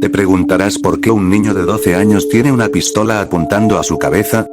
Te preguntarás por qué un niño de 12 años tiene una pistola apuntando a su cabeza.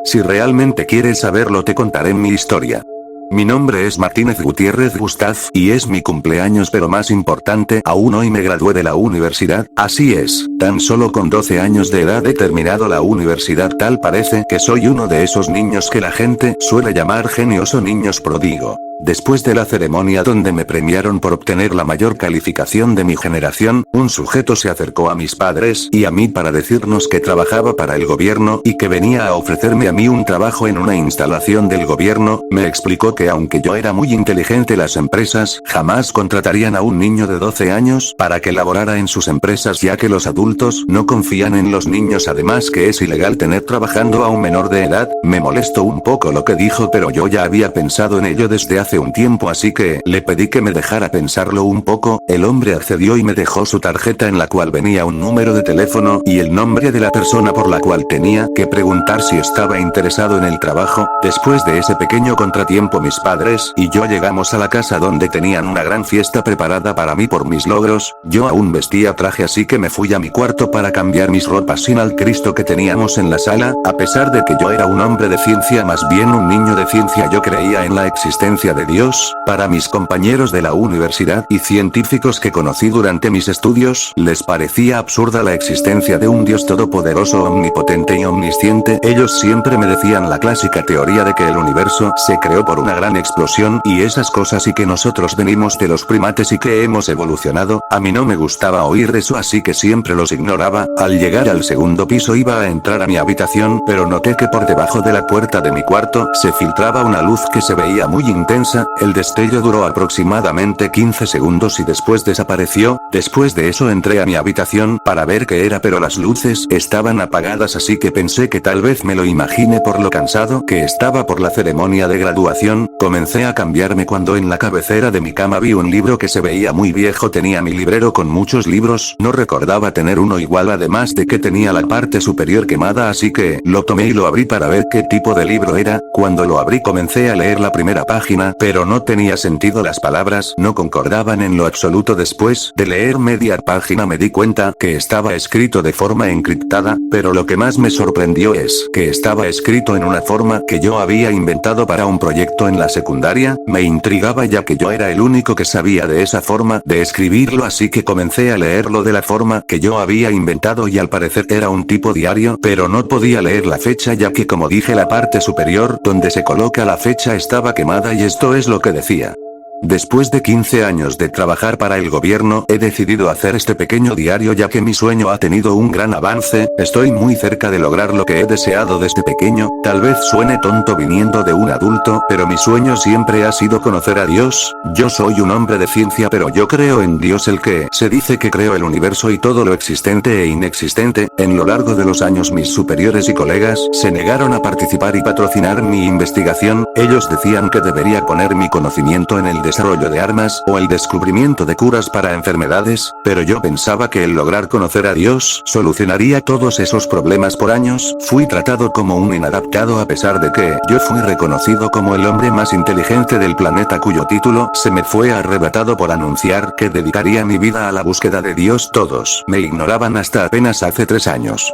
Si realmente quieres saberlo te contaré mi historia. Mi nombre es Martínez Gutiérrez Gustav, y es mi cumpleaños, pero más importante aún, hoy me gradué de la universidad. Así es, tan solo con 12 años de edad he terminado la universidad. Tal parece que soy uno de esos niños que la gente suele llamar genios o niños pródigo. Después de la ceremonia donde me premiaron por obtener la mayor calificación de mi generación, un sujeto se acercó a mis padres y a mí para decirnos que trabajaba para el gobierno y que venía a ofrecerme a mí un trabajo en una instalación del gobierno. Me explicó que aunque yo era muy inteligente, las empresas jamás contratarían a un niño de 12 años para que laborara en sus empresas, ya que los adultos no confían en los niños, además que es ilegal tener trabajando a un menor de edad. Me molestó un poco lo que dijo, pero yo ya había pensado en ello desde hace un tiempo, así que le pedí que me dejara pensarlo un poco. El hombre accedió y me dejó su tarjeta, en la cual venía un número de teléfono y el nombre de la persona por la cual tenía que preguntar si estaba interesado en el trabajo. Después de ese pequeño contratiempo, mis padres y yo llegamos a la casa donde tenían una gran fiesta preparada para mí por mis logros. Yo aún vestía traje, así que me fui a mi cuarto para cambiar mis ropas sin al Cristo que teníamos en la sala. A pesar de que yo era un hombre de ciencia, más bien un niño de ciencia, yo creía en la existencia de Dios. Para mis compañeros de la universidad y científicos que conocí durante mis estudios, les parecía absurda la existencia de un Dios todopoderoso, omnipotente y omnisciente. Ellos siempre me decían la clásica teoría de que el universo se creó por una gran explosión y esas cosas, y que nosotros venimos de los primates y que hemos evolucionado. A mí no me gustaba oír eso, así que siempre los ignoraba. Al llegar al segundo piso iba a entrar a mi habitación, pero noté que por debajo de la puerta de mi cuarto se filtraba una luz que se veía muy intensa. El destello duró aproximadamente 15 segundos y después desapareció. Después de eso entré a mi habitación para ver qué era, pero las luces estaban apagadas, así que pensé que tal vez me lo imaginé por lo cansado que estaba por la ceremonia de graduación. Comencé a cambiarme cuando en la cabecera de mi cama vi un libro que se veía muy viejo. Tenía mi librero con muchos libros, no recordaba tener uno igual, además de que tenía la parte superior quemada, así que lo tomé y lo abrí para ver qué tipo de libro era. Cuando lo abrí comencé a leer la primera página, pero no tenía sentido, las palabras no concordaban en lo absoluto. Después de leer media página me di cuenta que estaba escrito de forma encriptada, pero lo que más me sorprendió es que estaba escrito en una forma que yo había inventado para un proyecto en la secundaria. Me intrigaba, ya que yo era el único que sabía de esa forma de escribirlo, así que comencé a leerlo de la forma que yo había inventado, y al parecer era un tipo diario, pero no podía leer la fecha, ya que, como dije, la parte superior donde se coloca la fecha estaba quemada, y esto es lo que decía: después de 15 años de trabajar para el gobierno, he decidido hacer este pequeño diario, ya que mi sueño ha tenido un gran avance. Estoy muy cerca de lograr lo que he deseado desde pequeño. Tal vez suene tonto viniendo de un adulto, pero mi sueño siempre ha sido conocer a Dios. Yo soy un hombre de ciencia, pero yo creo en Dios, el que se dice que creó el universo y todo lo existente e inexistente. En lo largo de los años, mis superiores y colegas se negaron a participar y patrocinar mi investigación. Ellos decían que debería poner mi conocimiento en el desarrollo de armas o el descubrimiento de curas para enfermedades, pero yo pensaba que el lograr conocer a Dios solucionaría todos esos problemas. Por años fui tratado como un inadaptado, a pesar de que yo fui reconocido como el hombre más inteligente del planeta, cuyo título se me fue arrebatado por anunciar que dedicaría mi vida a la búsqueda de Dios. Todos me ignoraban hasta apenas hace 3 años.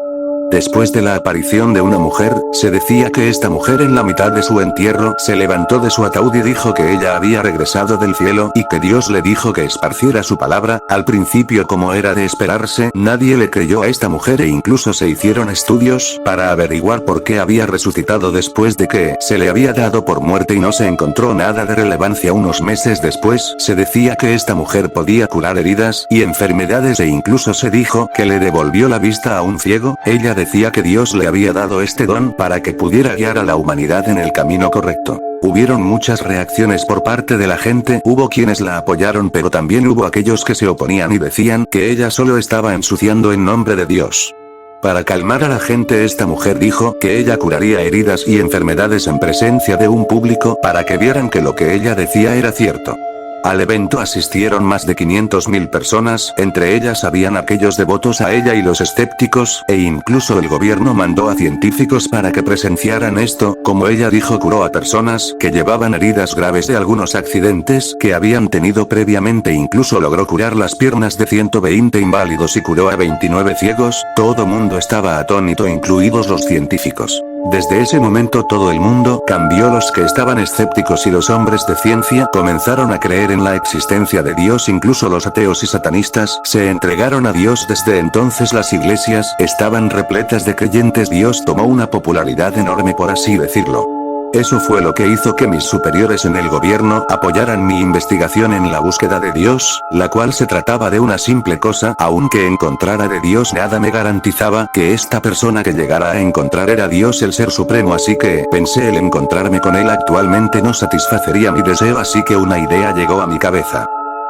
Después de la aparición de una mujer, se decía que esta mujer, en la mitad de su entierro, se levantó de su ataúd y dijo que ella había regresado del cielo y que Dios le dijo que esparciera su palabra. Al principio, como era de esperarse, nadie le creyó a esta mujer, e incluso se hicieron estudios para averiguar por qué había resucitado después de que se le había dado por muerte, y no se encontró nada de relevancia. Unos meses después, se decía que esta mujer podía curar heridas y enfermedades, e incluso se dijo que le devolvió la vista a un ciego. Ella decía que Dios le había dado este don para que pudiera guiar a la humanidad en el camino correcto. Hubieron muchas reacciones por parte de la gente. Hubo quienes la apoyaron, pero también hubo aquellos que se oponían y decían que ella solo estaba ensuciando en nombre de Dios. Para calmar a la gente, esta mujer dijo que ella curaría heridas y enfermedades en presencia de un público para que vieran que lo que ella decía era cierto. Al evento asistieron más de 500.000 personas, entre ellas habían aquellos devotos a ella y los escépticos, e incluso el gobierno mandó a científicos para que presenciaran esto. Como ella dijo, curó a personas que llevaban heridas graves de algunos accidentes que habían tenido previamente, incluso logró curar las piernas de 120 inválidos y curó a 29 ciegos. Todo mundo estaba atónito, incluidos los científicos. Desde ese momento todo el mundo cambió, los que estaban escépticos y los hombres de ciencia comenzaron a creer en la existencia de Dios, incluso los ateos y satanistas se entregaron a Dios. Desde entonces las iglesias estaban repletas de creyentes. Dios tomó una popularidad enorme, por así decirlo. Eso fue lo que hizo que mis superiores en el gobierno apoyaran mi investigación en la búsqueda de Dios, la cual se trataba de una simple cosa. Aunque encontrara de Dios, nada me garantizaba que esta persona que llegara a encontrar era Dios, el Ser Supremo, así que pensé, el encontrarme con él actualmente no satisfacería mi deseo, así que una idea llegó a mi cabeza.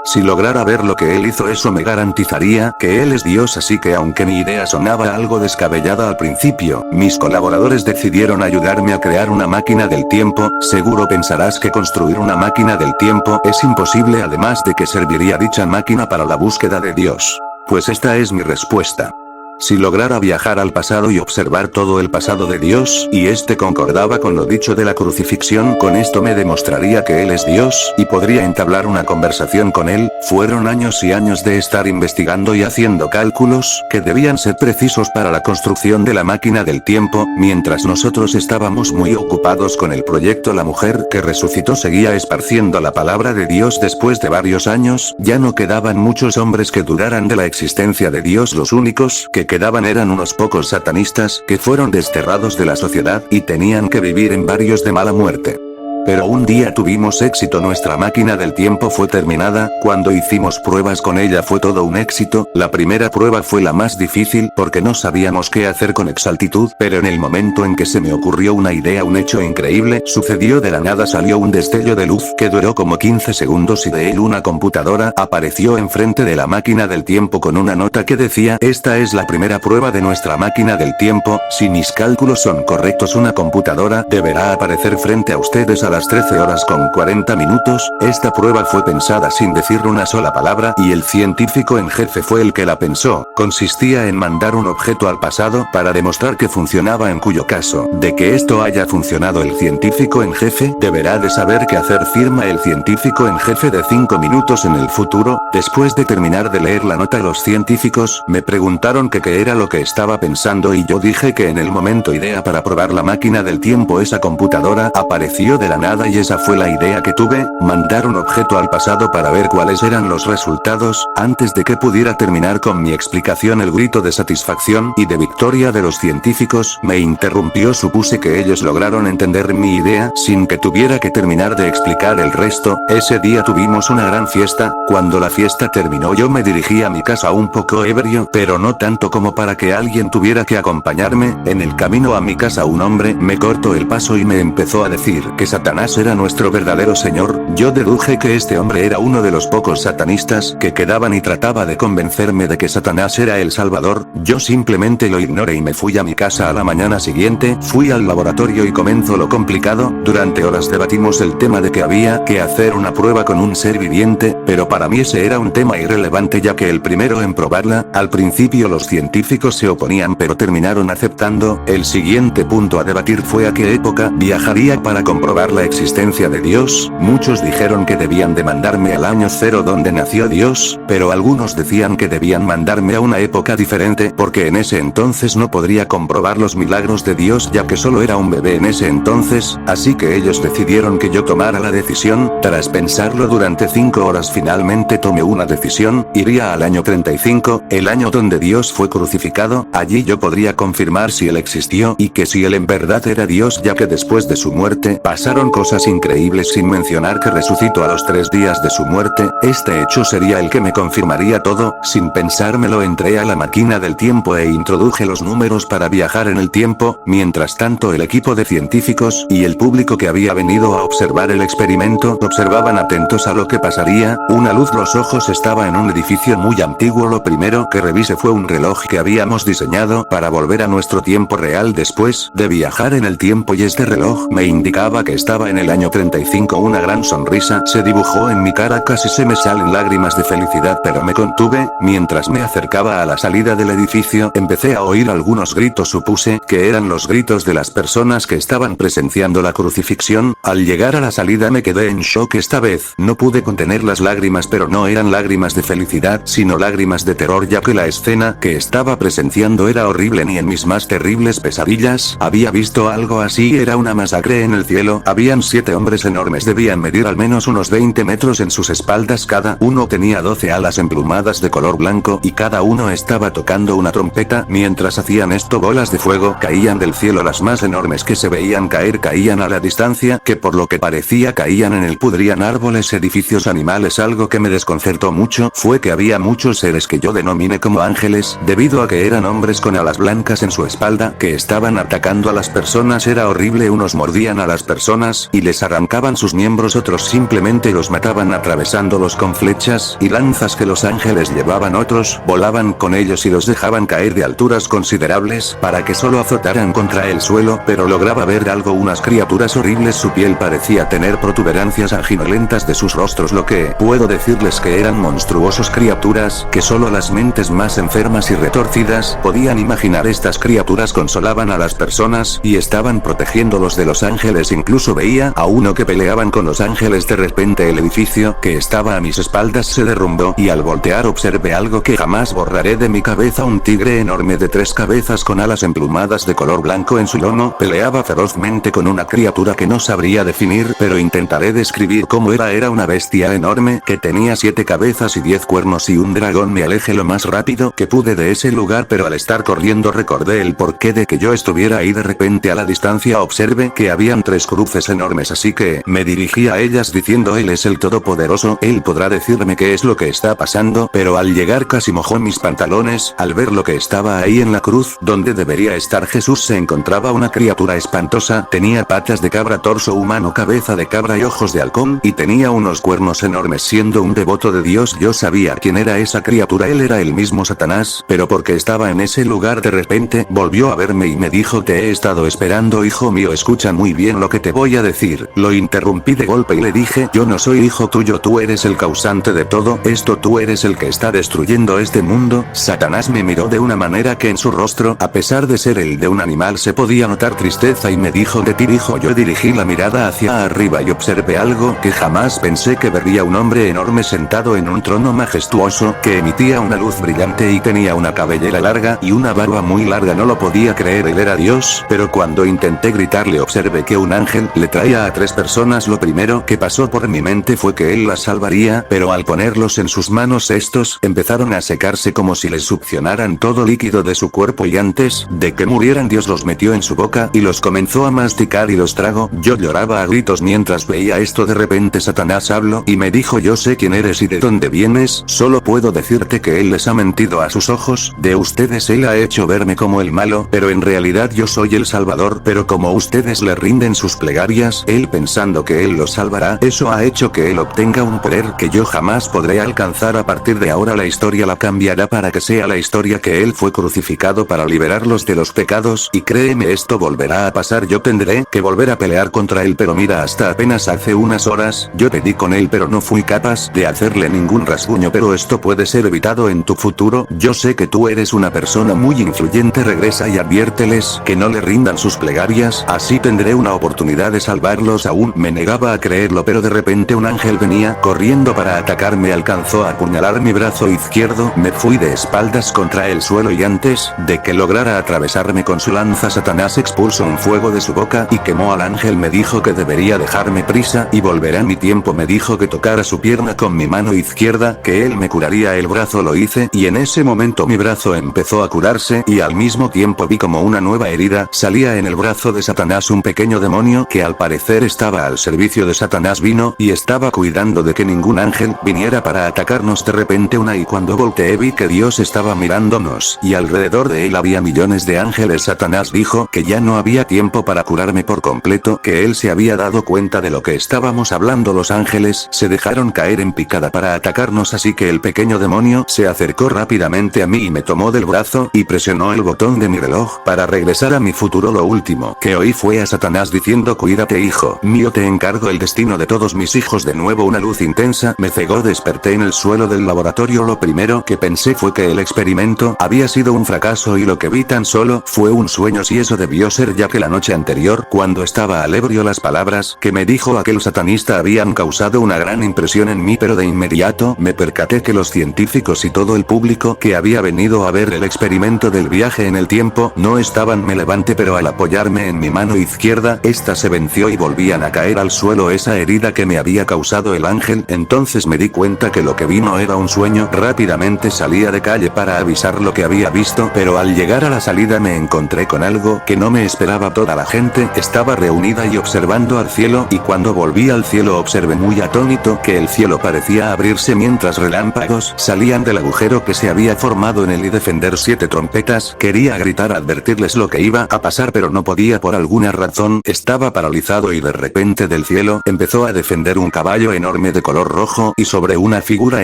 Si lograra ver lo que él hizo, eso me garantizaría que él es Dios, así que aunque mi idea sonaba algo descabellada al principio, mis colaboradores decidieron ayudarme a crear una máquina del tiempo. Seguro pensarás que construir una máquina del tiempo es imposible, además de que serviría dicha máquina para la búsqueda de Dios. Pues esta es mi respuesta. Si lograra viajar al pasado y observar todo el pasado de Dios, y este concordaba con lo dicho de la crucifixión, con esto me demostraría que Él es Dios, y podría entablar una conversación con Él. Fueron años y años de estar investigando y haciendo cálculos, que debían ser precisos para la construcción de la máquina del tiempo. Mientras nosotros estábamos muy ocupados con el proyecto, la mujer que resucitó seguía esparciendo la palabra de Dios. Después de varios años, ya no quedaban muchos hombres que dudaran de la existencia de Dios. Los únicos que quedaban eran unos pocos satanistas que fueron desterrados de la sociedad y tenían que vivir en barrios de mala muerte. Pero un día tuvimos éxito, nuestra máquina del tiempo fue terminada. Cuando hicimos pruebas con ella fue todo un éxito. La primera prueba fue la más difícil porque no sabíamos qué hacer con exactitud, pero en el momento en que se me ocurrió una idea, un hecho increíble sucedió. De la nada salió un destello de luz que duró como 15 segundos y de él una computadora apareció enfrente de la máquina del tiempo con una nota que decía: esta es la primera prueba de nuestra máquina del tiempo. Si mis cálculos son correctos, una computadora deberá aparecer frente a ustedes a las 13:40. Esta prueba fue pensada sin decir una sola palabra, y el científico en jefe fue el que la pensó. Consistía en mandar un objeto al pasado para demostrar que funcionaba, en cuyo caso de que esto haya funcionado, el científico en jefe deberá de saber qué hacer. Firma el científico en jefe de 5 minutos en el futuro. Después de terminar de leer la nota, los científicos me preguntaron que qué era lo que estaba pensando, y yo dije que en el momento idea para probar la máquina del tiempo, esa computadora apareció de la nada, y esa fue la idea que tuve: mandar un objeto al pasado para ver cuáles eran los resultados. Antes de que pudiera terminar con mi explicación, el grito de satisfacción y de victoria de los científicos me interrumpió. Supuse que ellos lograron entender mi idea sin que tuviera que terminar de explicar el resto. Ese día tuvimos una gran fiesta. Cuando la fiesta terminó, yo me dirigí a mi casa un poco ebrio, pero no tanto como para que alguien tuviera que acompañarme. En el camino a mi casa un hombre me cortó el paso y me empezó a decir que Satanás era nuestro verdadero señor. Yo deduje que este hombre era uno de los pocos satanistas que quedaban y trataba de convencerme de que Satanás era el Salvador. Yo simplemente lo ignoré y me fui a mi casa. A la mañana siguiente fui al laboratorio y comenzó lo complicado. Durante horas debatimos el tema de que había que hacer una prueba con un ser viviente, pero para mí ese era un tema irrelevante, ya que el primero en probarla. Al principio los científicos se oponían, pero terminaron aceptando. El siguiente punto a debatir fue a qué época viajaría para comprobar la existencia de Dios. Muchos dijeron que debían de mandarme al año 0 donde nació Dios, pero algunos decían que debían mandarme a una época diferente porque en ese entonces no podría comprobar los milagros de Dios, ya que solo era un bebé en ese entonces. Así que ellos decidieron que yo tomara la decisión. Tras pensarlo durante 5 horas, finalmente tomé una decisión: iría al año 35, el año donde Dios fue crucificado. Allí yo podría confirmar si él existió y que si él en verdad era Dios, ya que después de su muerte pasaron cosas increíbles, sin mencionar que resucitó a los 3 días de su muerte. Este hecho sería el que me confirmaría todo. Sin pensármelo, entré a la máquina del tiempo e introduje los números para viajar en el tiempo. Mientras tanto, el equipo de científicos y el público que había venido a observar el experimento observaban atentos a lo que pasaría. Una luz los ojos estaba en un edificio muy antiguo. Lo primero que revisé fue un reloj que habíamos diseñado para volver a nuestro tiempo real después de viajar en el tiempo, y este reloj me indicaba que estaba en el año 35. Una gran sonrisa sonrisa se dibujó en mi cara, casi se me salen lágrimas de felicidad, pero me contuve. Mientras me acercaba a la salida del edificio empecé a oír algunos gritos, supuse que eran los gritos de las personas que estaban presenciando la crucifixión. Al llegar a la salida me quedé en shock esta vez, no pude contener las lágrimas, pero no eran lágrimas de felicidad, sino lágrimas de terror, ya que la escena que estaba presenciando era horrible. Ni en mis más terribles pesadillas había visto algo así. Era una masacre en el cielo. Habían 7 hombres enormes, debían medir al menos unos 20 metros en sus espaldas, cada uno tenía 12 alas emplumadas de color blanco y cada uno estaba tocando una trompeta. Mientras hacían esto, bolas de fuego caían del cielo, las más enormes que se veían caer caían a la distancia, que por lo que parecía caían en el pudrían árboles, edificios, animales. Algo que me desconcertó mucho fue que había muchos seres que yo denominé como ángeles, debido a que eran hombres con alas blancas en su espalda, que estaban atacando a las personas. Era horrible, unos mordían a las personas y les arrancaban sus miembros, otros simplemente los mataban atravesándolos con flechas y lanzas que los ángeles llevaban, otros volaban con ellos y los dejaban caer de alturas considerables para que solo azotaran contra el suelo. Pero lograba ver algo, unas criaturas horribles, su piel parecía tener protuberancias sanguinolentas de sus rostros, lo que puedo decirles que eran monstruosos, criaturas que solo las mentes más enfermas y retorcidas podían imaginar. Estas criaturas consolaban a las personas y estaban protegiéndolos de los ángeles. Incluso veía a uno que peleaban con los ángeles. De repente el edificio que estaba a mis espaldas se derrumbó y al voltear observé algo que jamás borraré de mi cabeza: un tigre enorme de 3 cabezas con alas emplumadas de color blanco en su lomo peleaba ferozmente con una criatura que no sabría definir, pero intentaré describir cómo era. Era una bestia enorme que tenía 7 cabezas y 10 cuernos y un dragón. Me alejé lo más rápido que pude de ese lugar, pero al estar corriendo recordé el porqué de que yo estuviera ahí. De repente a la distancia observé que habían 3 cruces enormes, así que me dirigí a ellas diciendo: Él es el Todopoderoso, Él podrá decirme qué es lo que está pasando. Pero al llegar casi mojó mis pantalones al ver lo que estaba ahí en la cruz donde debería estar Jesús. Se encontraba una criatura espantosa, tenía patas de cabra, torso humano, cabeza de cabra y ojos de halcón, y tenía unos cuernos enormes. Siendo un devoto de Dios, yo sabía quién era esa criatura. Él era el mismo Satanás, pero porque estaba en ese lugar de repente volvió a verme y me dijo: Te he estado esperando, hijo mío, escucha muy bien lo que te voy a decir. Lo interrumpí de golpe y le dije: Yo no soy hijo tuyo, tú eres el causante de todo esto, tú eres el que está destruyendo este mundo. Satanás me miró de una manera que en su rostro, a pesar de ser el de un animal, se podía notar tristeza y me dijo: De ti, hijo. Yo dirigí la mirada hacia arriba y observé algo que jamás pensé que vería: un hombre enorme sentado en un trono majestuoso que emitía una luz brillante y tenía una cabellera larga y una barba muy larga. No lo podía creer, él era Dios, pero cuando intenté gritarle observé que un ángel le traía a 3 personas. Lo primero que pasó por mi mente fue que él las salvaría, pero al ponerlos en sus manos estos empezaron a secarse como si les succionaran todo líquido de su cuerpo, y antes de que murieran Dios los metió en su boca y los comenzó a masticar y los tragó. Yo lloraba a gritos mientras veía esto. De repente Satanás habló y me dijo: Yo sé quién eres y de dónde vienes, solo puedo decirte que él les ha mentido a sus ojos. De ustedes él ha hecho verme como el malo, pero en realidad yo soy el Salvador. Pero como ustedes le rinden sus plegarias, él pensando que él los salvará, eso ha hecho que él obtenga un poder que yo jamás podré alcanzar. A partir de ahora la historia la cambiará para que sea la historia que él fue crucificado para liberarlos de los pecados, y créeme, esto volverá a pasar. Yo tendré que volver a pelear contra él, pero mira, hasta apenas hace unas horas yo pedí con él, pero no fui capaz de hacerle ningún rasguño. Pero esto puede ser evitado en tu futuro. Yo sé que tú eres una persona muy influyente, regresa y adviérteles que no le rindan sus plegarias, así tendré una oportunidad de salvarlos. Aún me negaba a creerlo, pero de repente un ángel venía corriendo para atacarme, alcanzó a apuñalar mi brazo izquierdo. Me fui de espaldas contra el suelo y antes de que lograra atravesarme con su lanza, Satanás expulsó un fuego de su boca y quemó al ángel. Me dijo que debería dejarme prisa y volver a mi tiempo. Me dijo que tocara su pierna con mi mano izquierda, que él me curaría el brazo. Lo hice y en ese momento mi brazo empezó a curarse y al mismo tiempo vi como una nueva herida salía en el brazo de Satanás. Un pequeño demonio que al parecer estaba al servicio de Satanás vino y estaba cuidando de que ningún ángel viniera para atacarnos. De repente y cuando volteé vi que Dios estaba mirándonos y alrededor de él había millones de ángeles. Satanás dijo que ya no había tiempo para curarme por completo, que él se había dado cuenta de lo que estábamos hablando. Los ángeles se dejaron caer en picada para atacarnos, así que el pequeño demonio se acercó rápidamente a mí y me tomó del brazo y presionó el botón de mi reloj para regresar a mi futuro. Lo último que oí fue a Satanás diciendo: Cuídate, hijo mío, te encargo el destino destino de todos mis hijos. De nuevo una luz intensa me cegó. Desperté en el suelo del laboratorio. Lo primero que pensé fue que el experimento había sido un fracaso y lo que vi tan solo fue un sueño. Si eso debió ser, ya que la noche anterior, cuando estaba al ebrio, las palabras que me dijo aquel satanista habían causado una gran impresión en mí, pero de inmediato me percaté que los científicos y todo el público que había venido a ver el experimento del viaje en el tiempo no estaban. Me levanté, pero al apoyarme en mi mano izquierda, esta se venció y volvían a caer al suelo esa herida que me había causado el ángel. Entonces me di cuenta que lo que vi no era un sueño. Rápidamente salí a de calle para avisar lo que había visto, pero al llegar a la salida me encontré con algo que no me esperaba. Toda la gente estaba reunida y observando al cielo, y cuando volví al cielo observé muy atónito que el cielo parecía abrirse mientras relámpagos salían del agujero que se había formado en él y defender 7 trompetas. Quería gritar, advertirles lo que iba a pasar, pero no podía por alguna razón. Estaba paralizado y de repente del cielo empezó a defender un caballo enorme de color rojo y sobre una figura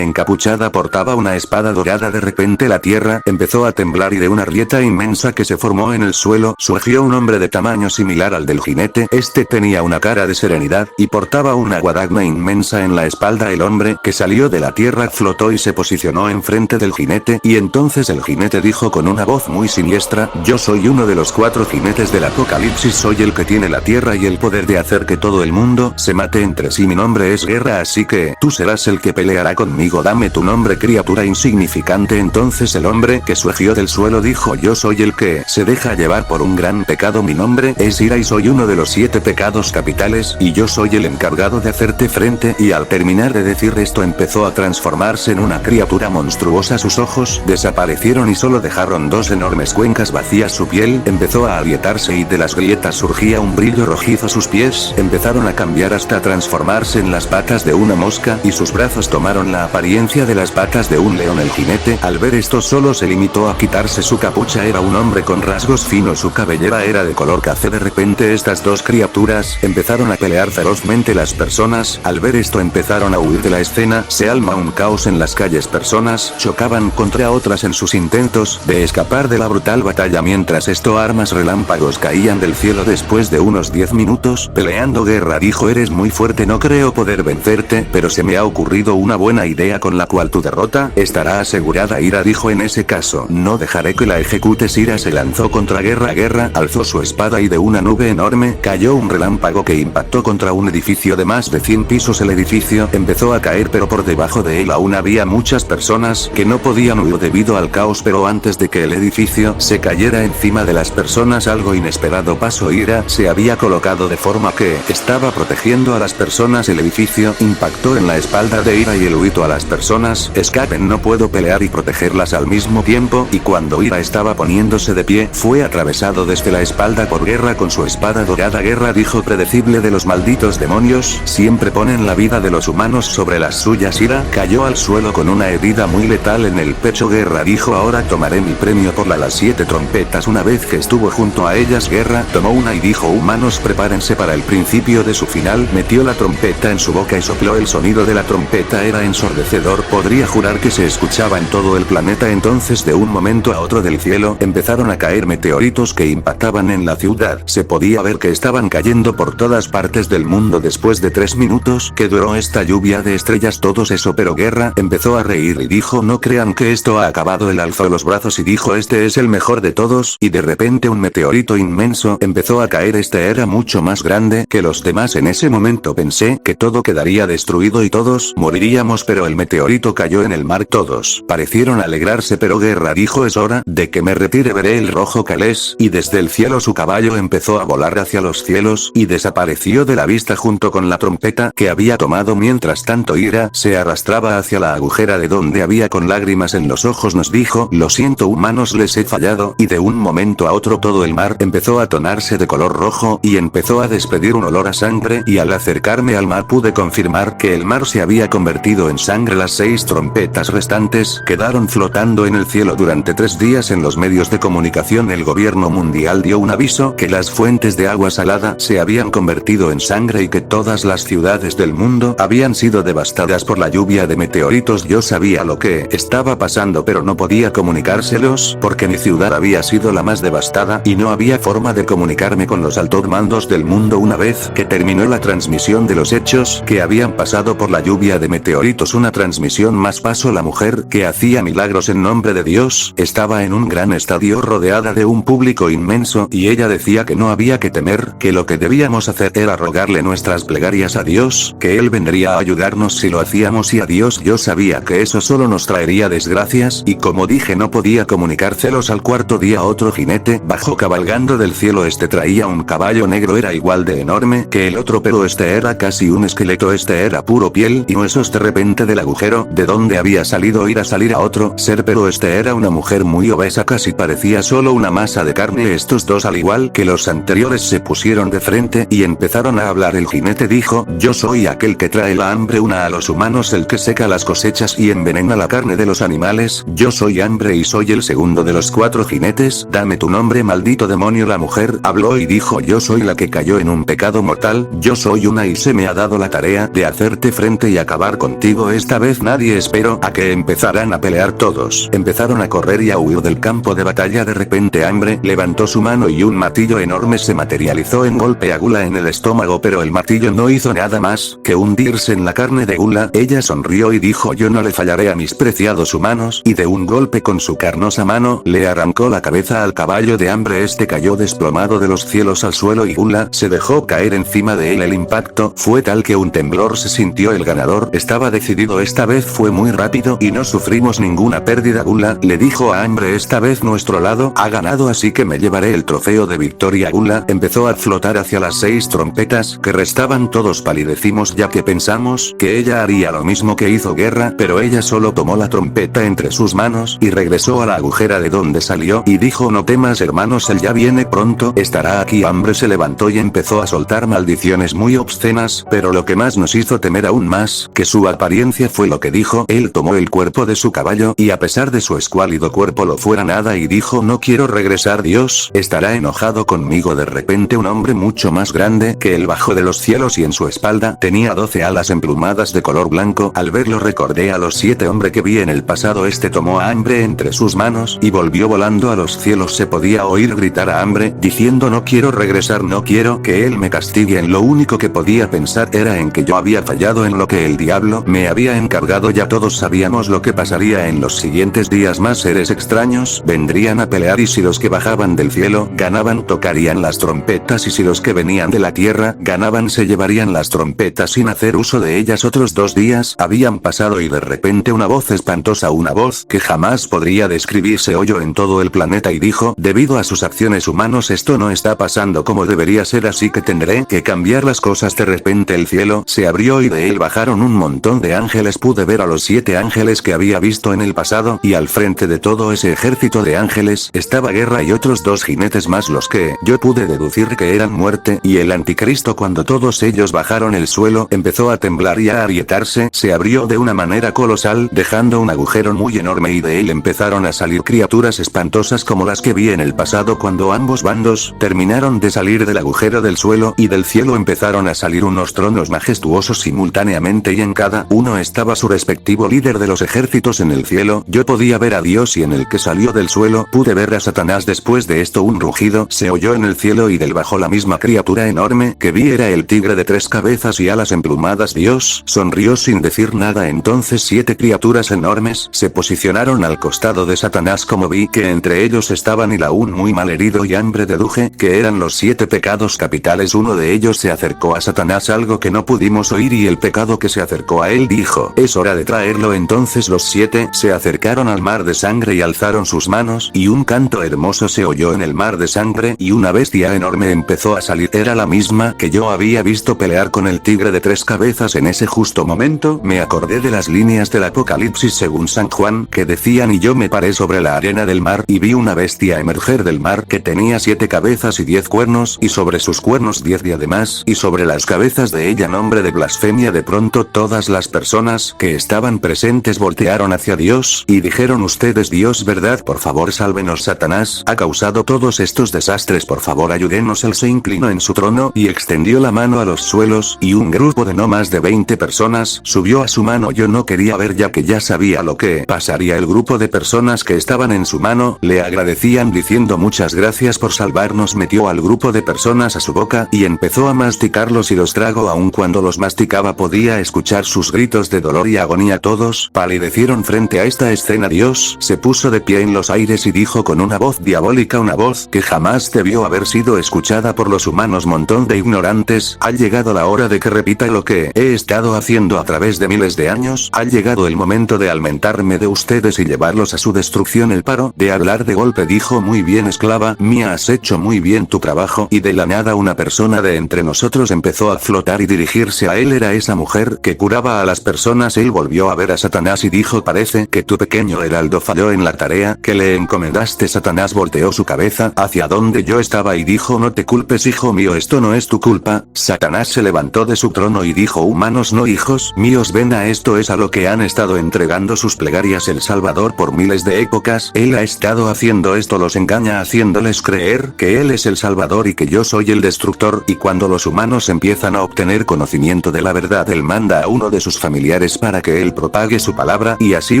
encapuchada portaba una espada dorada. De repente la tierra empezó a temblar y de una grieta inmensa que se formó en el suelo surgió un hombre de tamaño similar al del jinete. Este tenía una cara de serenidad y portaba una guadaña inmensa en la espalda. El hombre que salió de la tierra flotó y se posicionó enfrente del jinete, y entonces el jinete dijo con una voz muy siniestra: yo soy uno de los 4 jinetes del apocalipsis, soy el que tiene la tierra y el poder de hacer que todo el mundo se mate entre sí. Mi nombre es Guerra, así que tú serás el que peleará conmigo. Dame tu nombre, criatura insignificante. Entonces el hombre que surgió del suelo dijo: yo soy el que se deja llevar por un gran pecado. Mi nombre es Ira y soy uno de los 7 pecados capitales, y yo soy el encargado de hacerte frente. Y al terminar de decir esto empezó a transformarse en una criatura monstruosa. Sus ojos desaparecieron y solo dejaron 2 enormes cuencas vacías. Su piel empezó a agrietarse y de las grietas surgía un brillo rojizo. Sus pies empezaron a cambiar hasta transformarse en las patas de una mosca y sus brazos tomaron la apariencia de las patas de un león. El jinete al ver esto solo se limitó a quitarse su capucha. Era un hombre con rasgos finos, su cabellera era de color café. De repente estas 2 criaturas empezaron a pelear ferozmente. Las personas al ver esto empezaron a huir de la escena. Se alma un caos en las calles. Personas chocaban contra otras en sus intentos de escapar de la brutal batalla. Mientras esto, armas relámpagos caían del cielo. Después de unos 10 minutos peleando, Guerra dijo: eres muy fuerte, no creo poder vencerte, pero se me ha ocurrido una buena idea con la cual tu derrota estará asegurada. Ira dijo: en ese caso no dejaré que la ejecutes. Ira se lanzó contra Guerra. Guerra alzó su espada y de una nube enorme cayó un relámpago que impactó contra un edificio de más de 100 pisos. El edificio empezó a caer, pero por debajo de él aún había muchas personas que no podían huir debido al caos. Pero antes de que el edificio se cayera encima de las personas, algo inesperado pasó. Ira se había colocado de forma que estaba protegiendo a las personas. El edificio impactó en la espalda de Ira y el huito a las personas: escapen, no puedo pelear y protegerlas al mismo tiempo. Y cuando Ira estaba poniéndose de pie, fue atravesado desde la espalda por Guerra con su espada dorada. Guerra dijo: predecible de los malditos demonios, siempre ponen la vida de los humanos sobre las suyas. Ira cayó al suelo con una herida muy letal en el pecho. Guerra dijo: ahora tomaré mi premio por las 7 trompetas. Una vez que estuvo junto a ellas, Guerra tomó una y dijo: humanos, prepárense para el principio de su final. Metió la trompeta en su boca y sopló. El sonido de la trompeta era ensordecedor, podría jurar que se escuchaba en todo el planeta. Entonces de un momento a otro del cielo empezaron a caer meteoritos que impactaban en la ciudad. Se podía ver que estaban cayendo por todas partes del mundo. Después de 3 minutos que duró esta lluvia de estrellas, todos eso, pero Guerra empezó a reír y dijo: no crean que esto ha acabado. Él alzó los brazos y dijo: este es el mejor de todos. Y de repente un meteorito inmenso empezó a caer. Este era mucho más grande que los demás. En ese momento pensé que todo quedaría destruido y todos moriríamos, pero el meteorito cayó en el mar. Todos parecieron alegrarse, pero Guerra dijo: es hora de que me retire, veré el rojo calés. Y desde el cielo su caballo empezó a volar hacia los cielos y desapareció de la vista junto con la trompeta que había tomado. Mientras tanto, Ira se arrastraba hacia la agujera de donde había, con lágrimas en los ojos nos dijo: lo siento humanos, les he fallado. Y de un momento a otro todo el mar empezó a tonarse de color rojo y empezó a despedir un olor a sangre, y al acercarme al mar pude confirmar que el mar se había convertido en sangre. Las 6 trompetas restantes quedaron flotando en el cielo durante 3 días. En los medios de comunicación el gobierno mundial dio un aviso que las fuentes de agua salada se habían convertido en sangre y que todas las ciudades del mundo habían sido devastadas por la lluvia de meteoritos. Yo sabía lo que estaba pasando, pero no podía comunicárselos porque mi ciudad había sido la más devastada y no había forma de comunicarme con los altos mandos del mundo. Una vez que terminó la transmisión transmisión de los hechos que habían pasado por la lluvia de meteoritos. Una transmisión más pasó la mujer que hacía milagros en nombre de Dios, estaba en un gran estadio rodeada de un público inmenso y ella decía que no había que temer, que lo que debíamos hacer era rogarle nuestras plegarias a Dios, que Él vendría a ayudarnos si lo hacíamos y a Dios. Yo sabía que eso solo nos traería desgracias y como dije no podía comunicárselos. Al cuarto día otro jinete bajó cabalgando del cielo. Este traía un caballo negro, era igual de enorme que el otro pero este era casi un esqueleto, este era puro piel y huesos. De repente del agujero de donde había salido iba a salir a otro ser, pero este era una mujer muy obesa, casi parecía solo una masa de carne. Estos dos al igual que los anteriores se pusieron de frente y empezaron a hablar. El jinete dijo: yo soy aquel que trae la hambre a los humanos, el que seca las cosechas y envenena la carne de los animales. Yo soy hambre y soy el segundo de los 4 jinetes. Dame tu nombre, maldito demonio. La mujer habló y dijo: yo soy la que cayó en un pecado mortal, yo soy una y se me ha dado la tarea de hacerte frente y acabar contigo. Esta vez nadie esperó a que empezaran a pelear. Todos empezaron a correr y a huir del campo de batalla. De repente hambre levantó su mano y un martillo enorme se materializó en golpe a Gula en el estómago, pero el martillo no hizo nada más que hundirse en la carne de Gula. Ella sonrió y dijo: yo no le fallaré a mis preciados humanos, y de un golpe con su carnosa mano le arrancó la cabeza al caballo de hambre. Este cayó desplomado de los cielos al suelo y Gula se dejó caer encima de él. El impacto fue tal que un temblor se sintió. El ganador estaba decidido. Esta vez fue muy rápido y no sufrimos ninguna pérdida. Gula le dijo a hambre: esta vez nuestro lado ha ganado, así que me llevaré el trofeo de victoria. Gula empezó a flotar hacia las 6 trompetas que restaban. Todos palidecimos ya que pensamos que ella haría lo mismo que hizo Guerra, pero ella solo tomó la trompeta entre sus manos y regresó a la agujera de donde salió y dijo: no temas hermanos, él ya viene pronto, estará aquí. Hambre se levantó y empezó a soltar maldiciones muy obscenas, pero lo que más nos hizo temer aún más que su apariencia fue lo que dijo. Él tomó el cuerpo de su caballo y a pesar de su escuálido cuerpo lo fuera nada y dijo: no quiero regresar, Dios estará enojado conmigo. De repente un hombre mucho más grande que él bajó de los cielos y en su espalda tenía 12 alas emplumadas de color blanco. Al verlo recordé a los 7 hombres que vi en el pasado. Este tomó a hambre entre sus manos y volvió volando a los cielos. Se podía oír gritar a hambre diciendo: no quiero regresar, no quiero que él me castigue. En lo único que podía pensar era en que yo había fallado en lo que el diablo me había encargado. Ya todos sabíamos lo que pasaría en los siguientes días. Más seres extraños vendrían a pelear y si los que bajaban del cielo ganaban tocarían las trompetas y si los que venían de la tierra ganaban se llevarían las trompetas sin hacer uso de ellas. Otros 2 días habían pasado y de repente una voz espantosa, una voz que jamás podría describir, se oyó en todo el planeta y dijo: debido a sus acciones humanos esto no está pasando como debería ser, así que tendré que cambiar las cosas. De repente el cielo se abrió y de él bajaron un montón de ángeles. Pude ver a los 7 ángeles que había visto en el pasado y al frente de todo ese ejército de ángeles estaba Guerra y otros 2 jinetes más, los que yo pude deducir que eran muerte y el anticristo. Cuando todos ellos bajaron el suelo empezó a temblar y a agrietarse, se abrió de una manera colosal dejando un agujero muy enorme y de él empezaron a salir criaturas espantosas como las que vi en el pasado. Cuando ambos bandos terminaron de salir del agujero del suelo y del cielo empezaron a salir unos tronos majestuosos simultáneamente y en cada uno estaba su respectivo líder de los ejércitos. En el cielo yo podía ver a Dios y en el que salió del suelo pude ver a Satanás. Después de esto un rugido se oyó en el cielo y del bajo la misma criatura enorme que vi era el tigre de 3 cabezas y alas emplumadas. Dios sonrió sin decir nada. Entonces 7 criaturas enormes se posicionaron al costado de Satanás. Como vi que entre ellos estaban el aún muy mal herido y hambre, deduje que eran los 7 pecados capitales. Uno de ellos se acercó a Satanás, algo que no pudimos oír, y el pecado que se acercó a él dijo: es hora de traerlo. Entonces los 7 se acercaron al mar de sangre y alzaron sus manos y un canto hermoso se oyó en el mar de sangre y una bestia enorme empezó a salir. Era la misma que yo había visto pelear con el tigre de 3 cabezas. En ese justo momento me acordé de las líneas del Apocalipsis según San Juan que decían: y yo me paré sobre la arena del mar y vi una bestia emerger del mar que tenía 7 cabezas y 10 cuernos y sobre sus cuernos 10 diademas y sobre las cabezas de ella nombre de blasfemia. De pronto todas las personas que estaban presentes voltearon hacia Dios y dijeron: usted es Dios, ¿verdad? Por favor sálvenos, Satanás ha causado todos estos desastres, por favor ayúdenos. Él se inclinó en su trono y extendió la mano a los suelos y un grupo de no más de 20 personas subió a su mano. Yo no quería ver ya que ya sabía lo que pasaría. El grupo de personas que estaban en su mano le agradecían diciendo: muchas gracias por salvarnos. Metió al grupo de personas a su boca y empezó a masticarlos. masticarlos y los trago. Aun cuando los masticaba podía escuchar sus gritos de dolor y agonía. Todos palidecieron frente a esta escena. Dios se puso de pie en los aires y dijo con una voz diabólica, una voz que jamás debió haber sido escuchada por los humanos: montón de ignorantes, ha llegado la hora de que repita lo que he estado haciendo a través de miles de años. Ha llegado el momento de alimentarme de ustedes y llevarlos a su destrucción. Él paró de hablar de golpe. Dijo: muy bien, esclava mía, has hecho muy bien tu trabajo. Y de la nada una persona de entre nosotros empezó a flotar y dirigirse a él. Era esa mujer que curaba a las personas. Él volvió a ver a Satanás y dijo: parece que tu pequeño heraldo falló en la tarea que le encomendaste. Satanás volteó su cabeza hacia donde yo estaba y dijo: no te culpes, hijo mío, esto no es tu culpa. Satanás se levantó de su trono y dijo: humanos no hijos míos, ven a esto es a lo que han estado entregando sus plegarias el Salvador por miles de épocas. Él ha estado haciendo esto, los engaña haciéndoles creer que él es el Salvador y que yo soy el destructor. Y cuando los humanos empiezan a obtener conocimiento de la verdad, él manda a uno de sus familiares para que él propague su palabra y así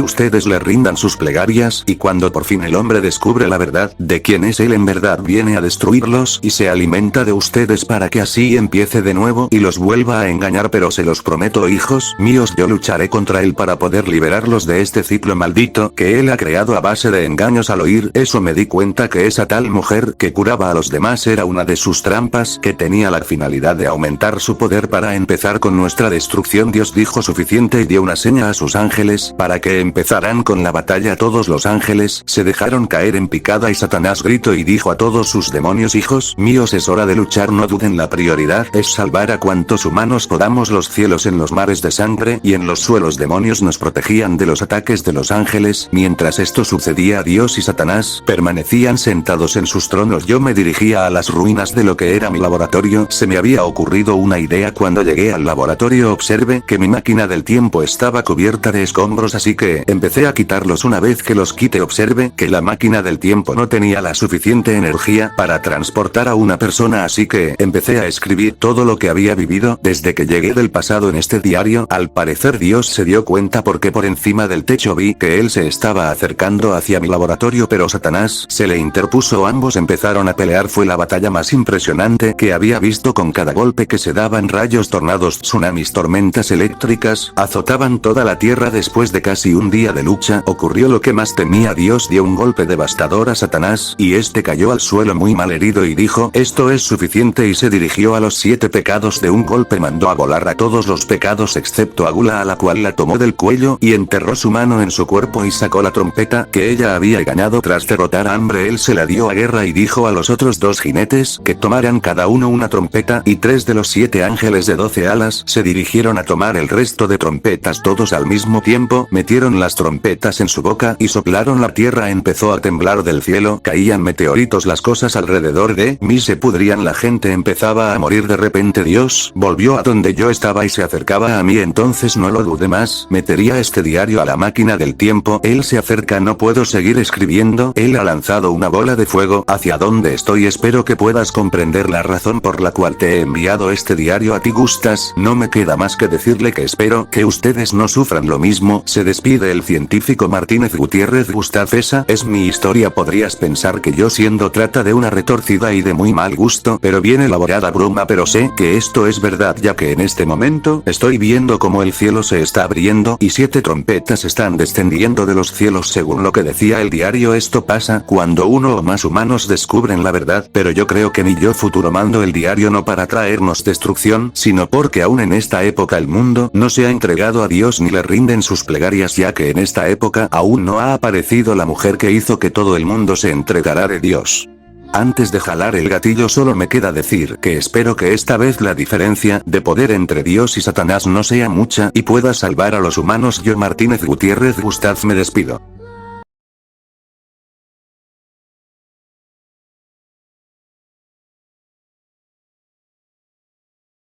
ustedes le rindan sus plegarias. Y cuando por fin el hombre descubre la verdad de quién es él en verdad, viene a destruirlos y se alimenta de ustedes para que así empiece de nuevo y los vuelva a engañar. Pero se los prometo, hijos míos, yo lucharé contra él para poder liberarlos de este ciclo maldito que él ha creado a base de engaños. Al oír eso me di cuenta que esa tal mujer que curaba a los demás era una de sus trampas, que tenía la finalidad de aumentar su poder para empezar con nuestra destrucción. Dios dijo: suficiente, y dio una seña a sus ángeles para que empezaran con la batalla. Todos los ángeles se dejaron caer en picada y Satanás gritó y dijo a todos sus demonios: hijos míos, es hora de luchar, no duden, la prioridad es salvar a cuantos humanos podamos. Los cielos en los mares de sangre y en los suelos demonios nos protegían de los ataques de los ángeles. Mientras esto sucedía, Dios y Satanás permanecían sentados en sus tronos. Yo me dirigía a las ruinas de lo que era mi laboratorio. Se me había ocurrido una idea. Cuando llegué al laboratorio observé que mi máquina del tiempo estaba cubierta de escombros, así que empecé a quitarlos. Una vez que los quité observé que la máquina del tiempo no tenía la suficiente energía para transportar a una persona, así que empecé a escribir todo lo que había vivido desde que llegué del pasado en este diario. Al parecer Dios se dio cuenta porque por encima del techo vi que él se estaba acercando hacia mi laboratorio, pero Satanás se le interpuso. Ambos empezaron a pelear. Fue la batalla más impresionante que había visto. Con cada golpe que se daban, rayos, tornados, tsunamis, tormentas eléctricas azotaban toda la tierra. Después de casi un día de lucha ocurrió lo que más temía. Dios dio un golpe devastador a Satanás y este cayó al suelo muy mal herido y dijo: esto es suficiente, y se dirigió a los 7 pecados. De un golpe mandó a volar a todos los pecados excepto a Gula, a la cual la tomó del cuello y enterró su mano en su cuerpo y sacó la trompeta que ella había ganado tras derrotar a Hambre. Él se la dio a Guerra y dijo a los otros 2 jinetes que tomaran cada uno una trompeta, y 3 de los 7 ángeles de 12 alas se dirigieron a tomar el resto de trompetas. Todos al mismo tiempo metieron las trompetas en su boca y soplaron. La tierra empezó a temblar, del cielo caían meteoritos, las cosas alrededor de mí se pudrían, la gente empezaba a morir. De repente Dios volvió a donde yo estaba y se acercaba a mí. Entonces no lo dudé más, metería este diario a la máquina del tiempo. Él se acerca, no puedo seguir escribiendo. Él ha lanzado una bola de fuego hacia donde estoy. Espero que puedas comprender la razón por la cual te he enviado este diario a ti. Gustas, no me queda más que decirle que espero que ustedes no sufran lo mismo. Se despide el científico Martínez Gutiérrez. Gustav, esa es mi historia. Podrías pensar que yo siendo trata de una retorcida y de muy mal gusto pero bien elaborada broma, pero sé que esto es verdad, ya que en este momento estoy viendo como el cielo se está abriendo y 7 trompetas están descendiendo de los cielos. Según lo que decía el diario, esto pasa cuando uno o más humanos descubren la verdad, pero yo creo que mi yo futuro mando el diario no para traernos destrucción, sino porque aún en esta época el mundo no se ha entregado a Dios ni le rinden sus plegarias, ya que en esta época aún no ha aparecido la mujer que hizo que todo el mundo se entregara de Dios. Antes de jalar el gatillo solo me queda decir que espero que esta vez la diferencia de poder entre Dios y Satanás no sea mucha y pueda salvar a los humanos. Yo, Martínez Gutiérrez Gustav, me despido.